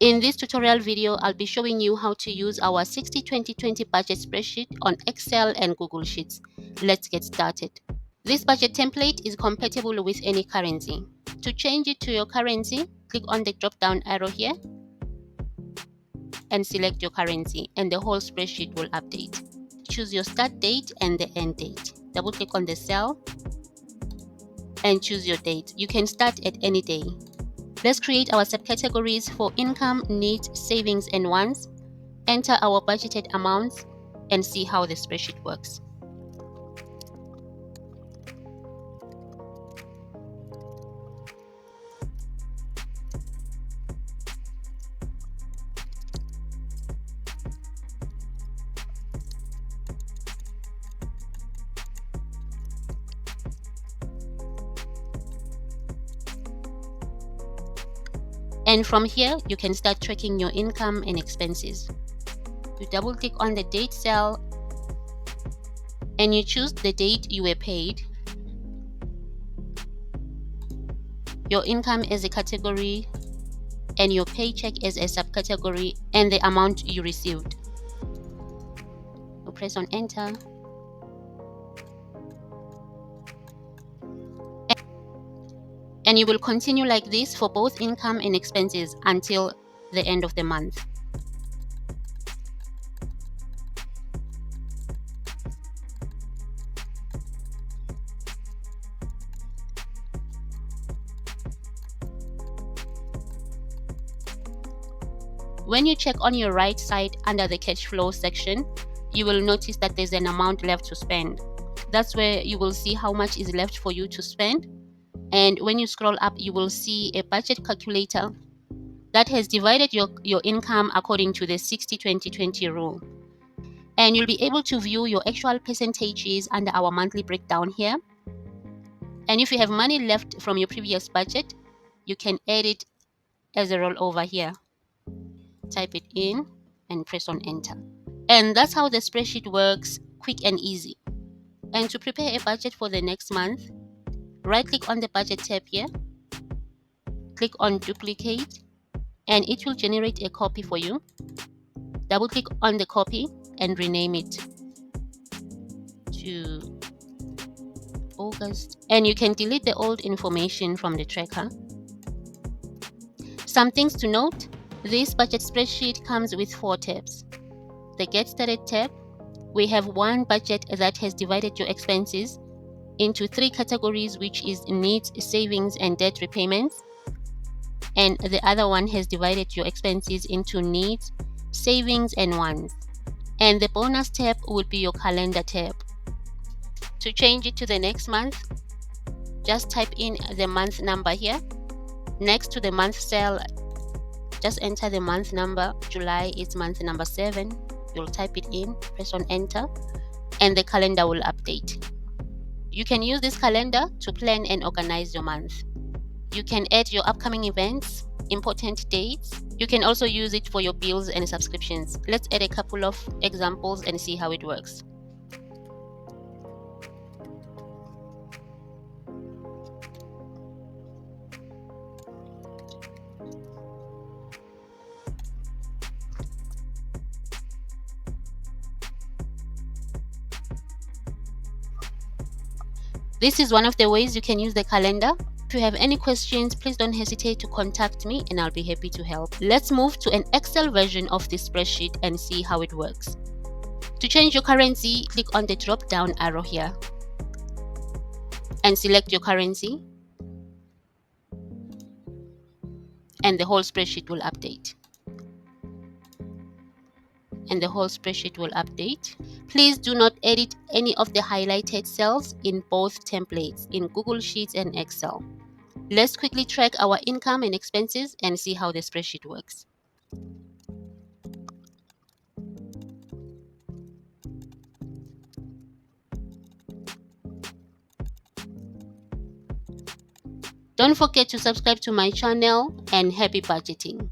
In this tutorial video, I'll be showing you how to use our 60-20-20 budget spreadsheet on Excel and Google Sheets. Let's get started. This budget template is compatible with any currency. To change it to your currency, click on the drop-down arrow here and select your currency, and the whole spreadsheet will update. Choose your start date and the end date. Double-click on the cell and choose your date. You can start at any day. Let's create our subcategories for income, needs, savings, and wants. Enter our budgeted amounts and see how the spreadsheet works. And from here, you can start tracking your income and expenses. You double click on the date cell and you choose the date you were paid, your income as a category, and your paycheck as a subcategory, and the amount you received. You press on enter. And you will continue like this for both income and expenses until the end of the month. When you check on your right side under the cash flow section, you will notice that there's an amount left to spend. That's where you will see how much is left for you to spend. And when you scroll up, you will see a budget calculator that has divided your income according to the 60-20-20 rule. And you'll be able to view your actual percentages under our monthly breakdown here. And if you have money left from your previous budget, you can add it as a rollover here. Type it in and press on enter. And that's how the spreadsheet works, quick and easy. And to prepare a budget for the next month, right-click on the budget tab here, click on duplicate, and it will generate a copy for you. Double-click on the copy and rename it to August. And you can delete the old information from the tracker. Some things to note: this budget spreadsheet comes with 4 tabs. The Get Started tab, we have one budget that has divided your expenses into 3 categories, which is needs, savings, and debt repayments. And the other one has divided your expenses into needs, savings, and wants. And the bonus tab would be your calendar tab. To change it to the next month, just type in the month number here. Next to the month cell, just enter the month number. July is month number 7. You'll type it in, press on enter, and the calendar will update. You can use this calendar to plan and organize your month. You can add your upcoming events, important dates. You can also use it for your bills and subscriptions. Let's add a couple of examples and see how it works. This is one of the ways you can use the calendar. If you have any questions, please don't hesitate to contact me and I'll be happy to help. Let's move to an Excel version of this spreadsheet and see how it works. To change your currency, click on the drop-down arrow here and select your currency, and the whole spreadsheet will update. Please do not edit any of the highlighted cells in both templates, in Google Sheets and Excel. Let's quickly track our income and expenses and see how the spreadsheet works. Don't forget to subscribe to my channel, and happy budgeting!